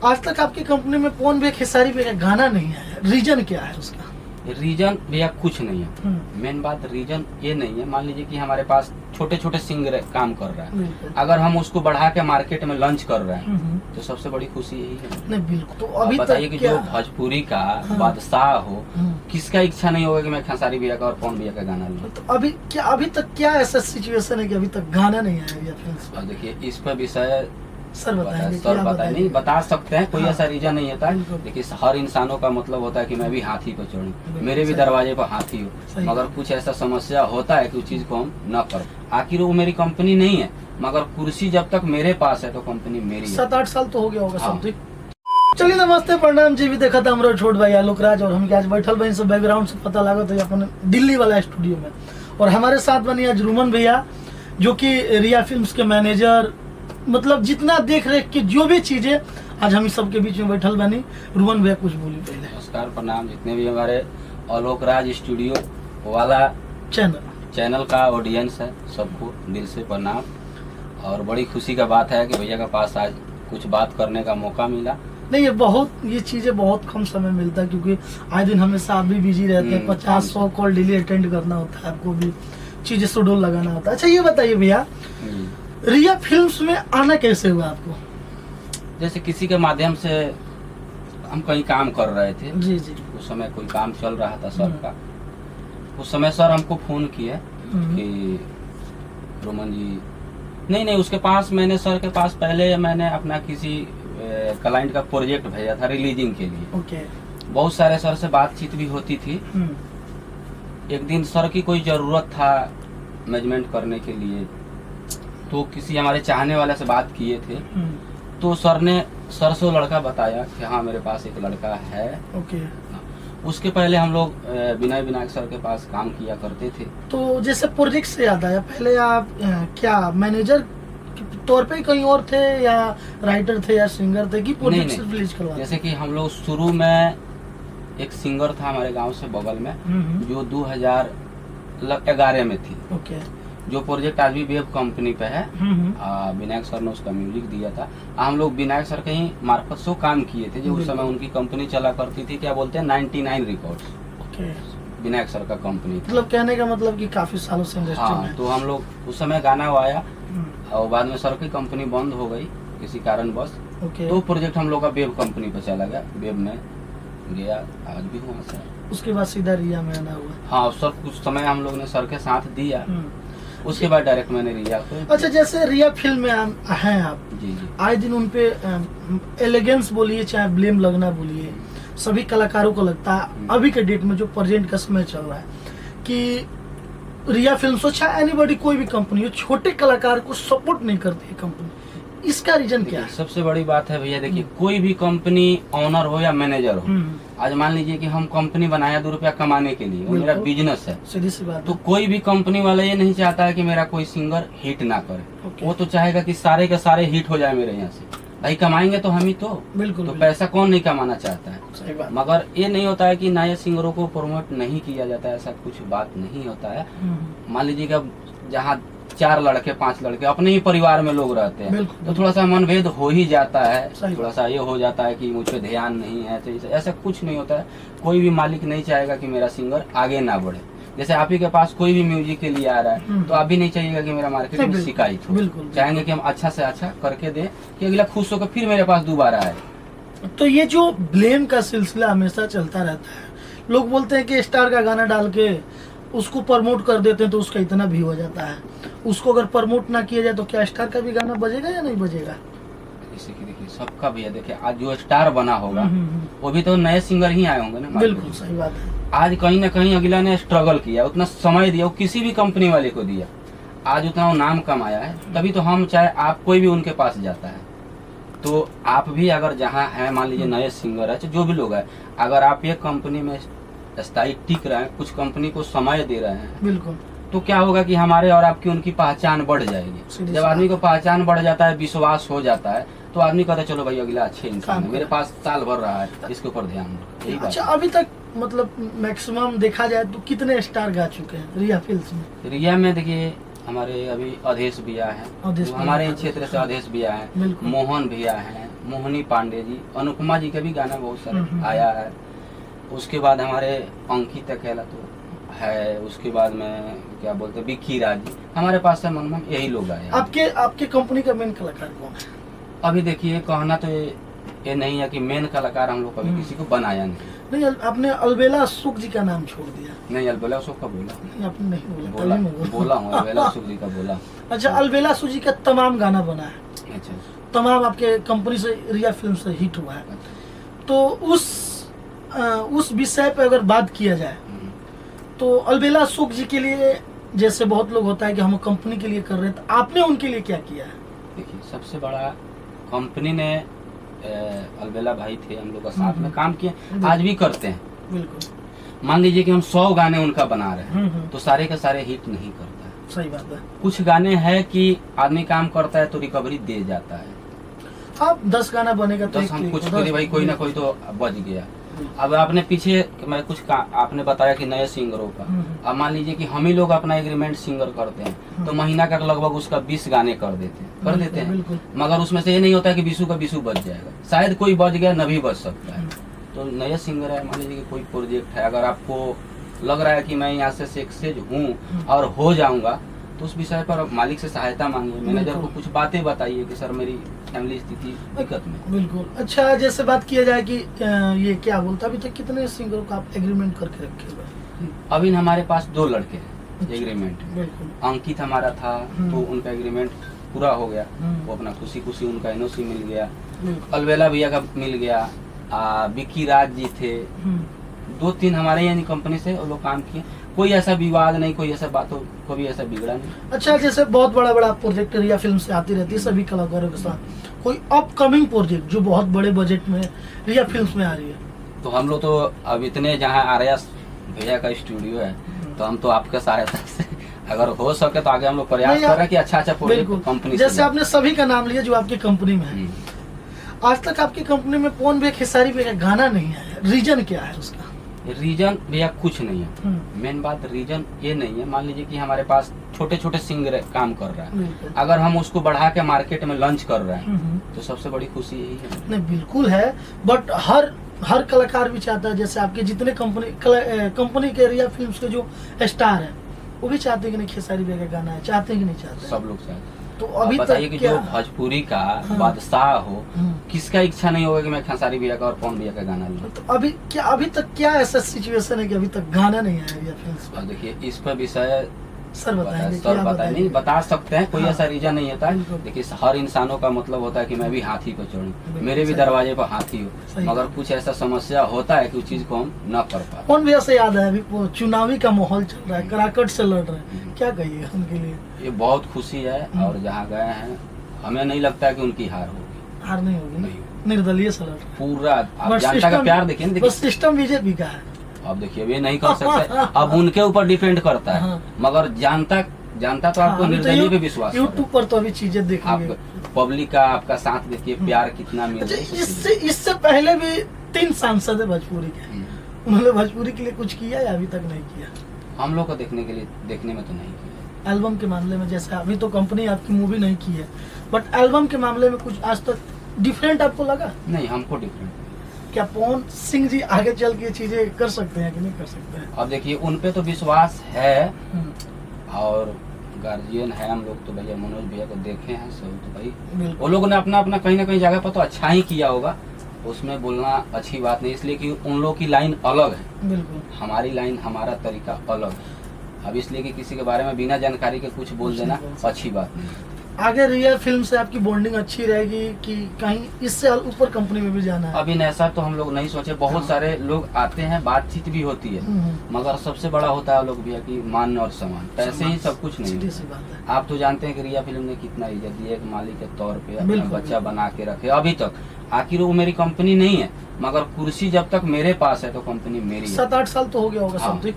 आज तक आपकी कंपनी में पवन भैया खेसारी भैया का गाना नहीं आया, रीजन क्या है उसका? रीजन भैया कुछ नहीं है। मेन बात रीजन ये नहीं है, मान लीजिए कि हमारे पास छोटे छोटे सिंगर काम कर रहा है, अगर हम उसको बढ़ा के मार्केट में लॉन्च कर रहे हैं तो सबसे बड़ी खुशी यही है। नहीं बिल्कुल। तो अभी बताइए तक कि क्या? जो भोजपुरी का बादशाह हो, किसका इच्छा नहीं होगा कि मैं खेसारी भैया का और पवन भैया का गाना लूं। तो अभी तक क्या ऐसा सिचुएशन है कि अभी तक गाना नहीं आया भैया फिल्म्स पे? और देखिए इस पर विषय सर बताएंगे, सर बताए नहीं बता सकते हैं, कोई हाँ। ऐसा रीजन नहीं होता बिल्कुल। है। देखिए हर इंसानों का मतलब होता है कि मैं भी हाथी पर चढ़ूं, बिल्कुल, मेरे भी सही। दरवाजे पर हाथी हो, सही। मगर कुछ ऐसा समस्या होता है कि उस चीज को हम न कर। आखिर वो मेरी कंपनी नहीं है, मगर कुर्सी जब तक मेरे पास है तो कंपनी मेरी है। 7-8 साल तो हो गया होगा हाँ। समथिंग। चलिए नमस्ते प्रणाम जी। भी देखा था हमारा छोट भाई आलोक राज, और हम आज बैठल भाई सब बैकग्राउंड से पता लगा तो अपन दिल्ली वाला स्टूडियो में, और हमारे साथ बनी आज रुमन भैया जो कि रिया फिल्म्स के मैनेजर, मतलब जितना देख रेख की जो भी चीजें, आज हम सबके बीच में बैठल बनी। रुमन भैया कुछ बोली पहले। नमस्कार प्रणाम, जितने भी हमारे आलोक राज स्टूडियो वाला चैनल का ऑडियंस है सबको दिल से प्रणाम। और बड़ी खुशी का बात है कि भैया के पास आज कुछ बात करने का मौका मिला। नहीं ये चीजें बहुत कम समय मिलता है, क्योंकि आए दिन हमेशा आप भी बिजी रहते हैं, 50-100 कॉल डेली अटेंड करना होता है, आपको भी चीजें शेड्यूल लगाना होता है। अच्छा ये बताइए भैया, रिया फिल्म्स में आना कैसे हुआ आपको? जैसे किसी के माध्यम से हम कहीं काम कर रहे थे, जी जी। उस समय कोई काम चल रहा था सर का, उस समय सर हमको फोन किए कि रोमन जी, नहीं उसके पास मैंने सर के पास पहले मैंने अपना किसी क्लाइंट का प्रोजेक्ट भेजा था रिलीजिंग के लिए। ओके। बहुत सारे सर से बातचीत भी होती थी। एक दिन सर की कोई जरूरत था मैनेजमेंट करने के लिए, तो किसी हमारे चाहने वाले से बात किए थे, तो सर से वो लड़का बताया कि हाँ मेरे पास एक लड़का है। ओके। उसके पहले हम लोग विनय विनायक सर के पास काम किया करते थे। तो जैसे प्रोजेक्ट से याद आया, पहले आप क्या मैनेजर के तौर पे कहीं और थे, या राइटर थे, या सिंगर थे, कि प्रोजेक्ट से रिलीज करवा? जैसे कि हम लोग शुरू में एक सिंगर था हमारे गांव से बगल में, जो 2011 में थी। ओके। जो प्रोजेक्ट आज भी वेब कंपनी पे है, विनायक सर ने उसका म्यूजिक दिया था। हम लोग विनायक सर के ही मार्फत से काम किए थे, जो उस समय उनकी कंपनी चला करती थी, क्या बोलते हैं 99 रिकॉर्ड्स। ओके। विनायक सर का कंपनी, मतलब कहने का मतलब कि काफी सालों से इंडस्ट्री में। तो हम लोग उस समय गाना आया, और बाद में सर की कंपनी बंद हो गई किसी कारणवश। ओके। तो प्रोजेक्ट हम लोग का वेब कंपनी पे चला गया, वेब में गया, आज भी वहाँ से। उसके बाद सीधा रिया में आना हुआ? हाँ सर, कुछ समय हम लोग ने सर के साथ दिया, उसके बाद डायरेक्ट मैंने रिया को। अच्छा, जैसे रिया फिल्म में हैं आप, जी, आए दिन उनपे एलिगेंस बोलिए चाहे ब्लेम लगना बोलिए, सभी कलाकारों को लगता है अभी के डेट में जो प्रेजेंट का समय चल रहा है कि रिया फिल्म्स हो चाहे एनीबॉडी, कोई भी कंपनी हो, छोटे कलाकार को सपोर्ट नहीं करती है कंपनी। इसका रीजन क्या है? सबसे बड़ी बात है भैया, देखिए कोई भी कंपनी ऑनर हो या मैनेजर हो, आज मान लीजिए कि हम कंपनी बनाया 2 रुपया कमाने के लिए, वो मेरा बिजनेस है, सीधी सी बात। तो कोई भी कंपनी वाला ये नहीं चाहता है कि मेरा कोई सिंगर हिट ना करे। वो तो चाहेगा कि सारे के सारे हिट हो जाए मेरे यहाँ से। भाई कमाएंगे तो हम ही तो, बिल्कुल। तो पैसा कौन नहीं कमाना चाहता है? सही बात। मगर ये नहीं होता है कि नए सिंगरों को प्रमोट नहीं किया जाता है, ऐसा कुछ बात नहीं होता है। मान लीजिए कि अब जहाँ 4 लड़के 5 लड़के अपने ही परिवार में लोग रहते हैं, तो थोड़ा सा मनभेद हो ही जाता है, थोड़ा सा ये हो जाता है कि मुझ पे ध्यान नहीं है। तो ऐसा कुछ नहीं होता है। कोई भी मालिक नहीं चाहेगा कि मेरा सिंगर आगे ना बढ़े। जैसे आप ही के पास कोई भी म्यूजिक के लिए आ रहा है, तो आप भी नहीं चाहिएगा कि मेरा मार्केट में शिकायत हो। चाहेंगे कि हम अच्छा से अच्छा करके दे, कि अगला खुश होकर फिर मेरे पास दोबारा आए। तो ये जो ब्लेम का सिलसिला हमेशा चलता रहता है, लोग बोलते हैं कि स्टार का गाना डाल के उसको प्रमोट कर देते हैं तो उसका इतना भी हो जाता है, उसको अगर प्रमोट ना किया जाए तो क्या स्टार का भी गाना बजेगा या नहीं बजेगा? जैसे कि देखिए सबका भैया, देखिए आज जो स्टार बना होगा वो भी तो नए सिंगर ही आए होंगे ना। बिल्कुल सही बात है। आज कहीं ना कहीं अगला ने स्ट्रगल किया, उतना समय दिया, वो किसी भी कंपनी वाले को दिया, आज उतना वो नाम कमाया है, तभी तो हम चाहे आप कोई भी उनके पास जाता है। तो आप भी अगर जहाँ है, मान लीजिए नए सिंगर है, जो भी लोग है, अगर आप ये कंपनी में स्थायी टिक रहे हैं, कुछ कंपनी को समय दे रहे हैं, बिल्कुल, तो क्या होगा कि हमारे और आपकी उनकी पहचान बढ़ जाएगी। जब आदमी को पहचान बढ़ जाता है, विश्वास हो जाता है, तो आदमी कहता है चलो भाई अगला अच्छे इंसान है, मेरे पास साल भर रहा है, इसके ऊपर ध्यान दो। यही बात। अच्छा, अभी तक मतलब मैक्सिमम देखा जाए तो कितने स्टार गा चुके हैं रिया फिल्म्स में? रिया में देखिए हमारे अभी अधेश भैया है, हमारे क्षेत्र से अधेश भैया है, मोहन भैया है, मोहिनी पांडे जी, अनुपमा जी के भी गाना बहुत सारे हम्म। आया है। उसके बाद हमारे अंकित अकेला तो है, उसके बाद में क्या बोलते हैं विक्की राज जी, हमारे पास है मनमन, यही लोग आए हैं। आपके कंपनी का मेन कलाकार कौन है? अभी देखिए कहना तो ये नहीं है कि मेन कलाकार हम लोग कभी किसी को बनाया नहीं। नहीं, आपने अलबेला सुख जी का नाम छोड़ दिया। नहीं अलबेला सुख का बोला, नहीं, आपने नहीं बोला, बोला तभी मैं बोला। बोला हूँ अलबेला सुख जी का बोला। अच्छा, अलबेला सुख जी का तमाम गाना बना है, अच्छा तमाम आपके कंपनी से, रिया फिल्म से हिट हुआ है। तो उस विषय पे अगर बात किया जाए तो अलबेला सुख जी के लिए, जैसे बहुत लोग होता है कि हम कंपनी के लिए कर रहे हैं, तो आपने उनके लिए क्या किया है? देखिए सबसे बड़ा कंपनी ने अलबेला भाई थे, हम लोग का साथ में काम किया, आज भी करते हैं। बिल्कुल। मान लीजिए कि हम 100 गाने उनका बना रहे हैं, हम्म। तो सारे के सारे हिट नहीं करता है। सही बात है। कुछ गाने हैं कि आदमी काम करता है तो रिकवरी दे जाता है। आप 10 गाना बनेगा तो 10 हम कुछ करी भाई, कोई ना कोई तो बच गया। अब आपने पीछे मैं आपने बताया कि नए सिंगरों का, अब मान लीजिए कि हम ही लोग अपना एग्रीमेंट सिंगर करते हैं तो महीना का लगभग उसका 20 गाने कर देते हैं। मगर उसमें से ये नहीं होता कि 20 का 20 बच जाएगा, शायद कोई बच गया न भी बच सकता है। तो नया सिंगर है, मान लीजिए कि कोई प्रोजेक्ट है, अगर आपको लग रहा है कि मैं यहाँ से सक्सेस हूँ और हो जाऊंगा, तो उस विषय पर मालिक से सहायता मांगिए, मैनेजर को कुछ बातें बताइए कि सर मेरी फैमिली स्थिति दिक्कत में। बिल्कुल। अच्छा, जैसे बात किया जाए कि ये क्या बोलता, अभी तक कितने सिंगरों का आप एग्रीमेंट करके रखे हुए? अभी हमारे पास 2 लड़के हैं एग्रीमेंट। बिल्कुल। अंकित हमारा था तो उनका एग्रीमेंट पूरा हो गया, वो अपना खुशी खुशी उनका एनओसी मिल गया। अलबेला भैया का मिल गया। विक्की राज जी थे, 2-3 हमारे यानी कंपनी से वो लोग काम किए। कोई ऐसा विवाद नहीं, कोई ऐसा बातों को भी ऐसा बिगड़ा नहीं। अच्छा, जैसे बहुत बड़ा प्रोजेक्ट रिया फिल्म से आती रहती है सभी कलाकारों के साथ, कोई अपकमिंग प्रोजेक्ट जो बहुत बड़े बजट में रिया फिल्म्स में आ रही है? तो हम लोग तो अब इतने जहाँ आर्या भैया का स्टूडियो है, तो हम तो आपके सहायता से अगर हो सके तो आगे हम लोग प्रयास कर रहे हैं कि अच्छा प्रोजेक्ट कंपनी। जैसे आपने सभी का नाम लिया जो आपकी कंपनी में है, आज तक आपकी कंपनी में पवन भैया खेसारी भैया का गाना नहीं आया, रीजन क्या है उसका? रीजन भैया कुछ नहीं है। मेन बात रीजन ये नहीं है, मान लीजिए कि हमारे पास छोटे छोटे सिंगर काम कर रहा है, अगर हम उसको बढ़ा के मार्केट में लॉन्च कर रहे हैं तो सबसे बड़ी खुशी यही है। नहीं, बिल्कुल है, बट हर कलाकार भी चाहता है, जैसे आपके जितने कंपनी के रिया फिल्म्स के जो स्टार है वो भी चाहते हैं कि नहीं खेसारी भैया का गाना है, चाहते हैं कि नहीं चाहते? सब लोग चाहते हैं। तो अभी बताइए तक कि क्या? जो भोजपुरी का बादशाह हो, किसका इच्छा नहीं होगा कि मैं खेसारी भैया का और पवन भैया का गाना लूं? तो अभी तक क्या ऐसा सिचुएशन है कि अभी तक गाना नहीं आया रिया फिल्म्स पर? देखिए इस पर विषय सर बताएंगे, सर बताएंगे, बता सकते हैं, कोई हाँ। ऐसा रीजन नहीं होता है। देखिए हर इंसानों का मतलब होता है कि मैं भी हाथी को चढ़ूं, मेरे भी दरवाजे पर हाथी हो, मगर कुछ ऐसा समस्या होता है कि उस चीज को हम न कर पाते। कौन भैया से याद है, अभी वो चुनावी का माहौल चल रहा है, कराकट से लड़ रहे हैं, क्या कहिए उनके लिए? ये बहुत खुशी है, और जहाँ गए हैं हमें नहीं लगता है कि उनकी हार होगी। हार नहीं होगी, नहीं। निर्दलीय से लड़ रहे हैं। पूरा आप जनता का प्यार देखिए ना, बस सिस्टम बीजेपी का है। अब देखिए ये नहीं कर सकते, अब उनके ऊपर डिपेंड करता है, मगर जानता तो आपको निर्दलीय पे विश्वास। यूट्यूब पर तो अभी चीजें देखेंगे, आप पब्लिक का आपका साथ देखिए, प्यार कितना मिल रहा है। इससे पहले भी 3 सांसद है भोजपुरी के, उन्होंने भोजपुरी के लिए कुछ किया या अभी तक नहीं किया? हम लोग को देखने में तो नहीं किया। एल्बम के मामले में, जैसे अभी तो कंपनी आपकी मूवी नहीं की है, बट एल्बम के मामले में कुछ आज तक डिफरेंट आपको लगा? नहीं, हमको डिफरेंट। क्या पवन सिंह जी आगे चल के चीजें कर सकते हैं कि नहीं कर सकते हैं? अब देखिए उन पे तो विश्वास है, और गार्जियन है हम लोग तो भैया, मनोज भैया को देखे हैं सब, तो भाई वो लोगों ने अपना कहीं ना कहीं जगह पर तो अच्छा ही किया होगा, उसमें बोलना अच्छी बात नहीं, इसलिए कि उन लोगों की लाइन अलग है, बिल्कुल हमारी लाइन हमारा तरीका अलग है। अब इसलिए कि किसी के बारे में बिना जानकारी के कुछ बोल देना अच्छी बात नहीं। आगे रिया फिल्म से आपकी बॉन्डिंग अच्छी रहेगी कि कहीं इससे ऊपर कंपनी में भी जाना है? अभी ऐसा तो हम लोग नहीं सोचे, बहुत सारे लोग आते हैं, बातचीत भी होती है, मगर सबसे बड़ा होता है लोग भैया की मान और सम्मान, पैसे ही सब कुछ नहीं है। आप तो जानते हैं कि रिया फिल्म ने कितना इज्जत दी है, एक मालिक के तौर पे अपना बच्चा बना के रखे अभी तक। आखिर वो मेरी कंपनी नहीं है, मगर कुर्सी जब तक मेरे पास है तो कंपनी मेरी है। 7-8 साल तो हो गया होगा समथिंग।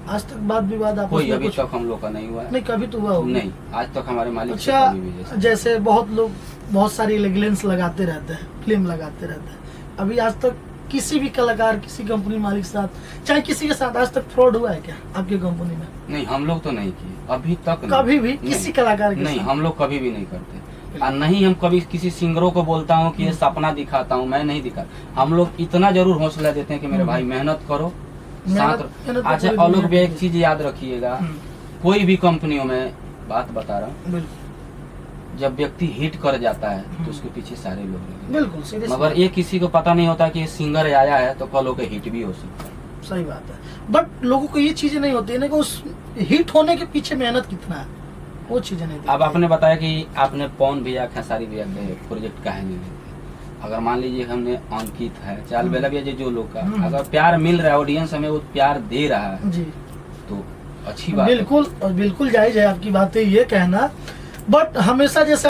आज तक वाद विवाद आपस कोई में अभी कुछ तक हम लोग का नहीं हुआ है? नहीं, कभी तो हुआ होगा? नहीं, आज तक हमारे मालिक से अच्छा, कभी भी जैसे बहुत लोग बहुत सारी लेगलेंस लगाते रहते हैं, फिल्म लगाते रहते हैं, अभी आज तक किसी भी कलाकार किसी कंपनी मालिक के साथ चाहे किसी के साथ आज तक फ्रॉड हुआ है क्या आपकी कंपनी में? नहीं, हम लोग तो नहीं किए अभी तक। कभी भी किसी कलाकार के नहीं, साथ? हम लोग कभी भी नहीं करते। और नहीं हम कभी किसी सिंगरों को बोलता हूँ कि ये सपना दिखाता हूँ, मैं नहीं दिखा। हम लोग इतना जरूर हौसला देते हैं कि मेरे भाई मेहनत करो, साथ। मेहनत अच्छा तो और लोग भी एक कोई चीज याद रखिएगा, कोई भी कंपनियों में बात बता रहा हूँ, बिल्कुल जब व्यक्ति हिट कर जाता है तो उसके पीछे सारे लोग हैं। बिल्कुल सीधे मगर ये किसी को पता नहीं होता कि ये सिंगर आया है तो कल होकर हिट भी हो सकता है। सही बात है, बट लोगों को ये चीजें नहीं होती है ना कि उस हिट होने के पीछे मेहनत कितना है, वो चीजें नहीं अब आपने बताया कि आपने पवन भैया, खेसारी भैया के प्रोजेक्ट काहे नहीं लेते। अगर मान लीजिए हमने अंकित है, चाल बेला भैया जो लोग का अगर प्यार मिल रहा है, ऑडियंस हमें वो प्यार दे रहा है जी, तो अच्छी बात है। बिल्कुल और बिल्कुल जायज है आपकी बातें ये कहना, बट हमेशा जैसे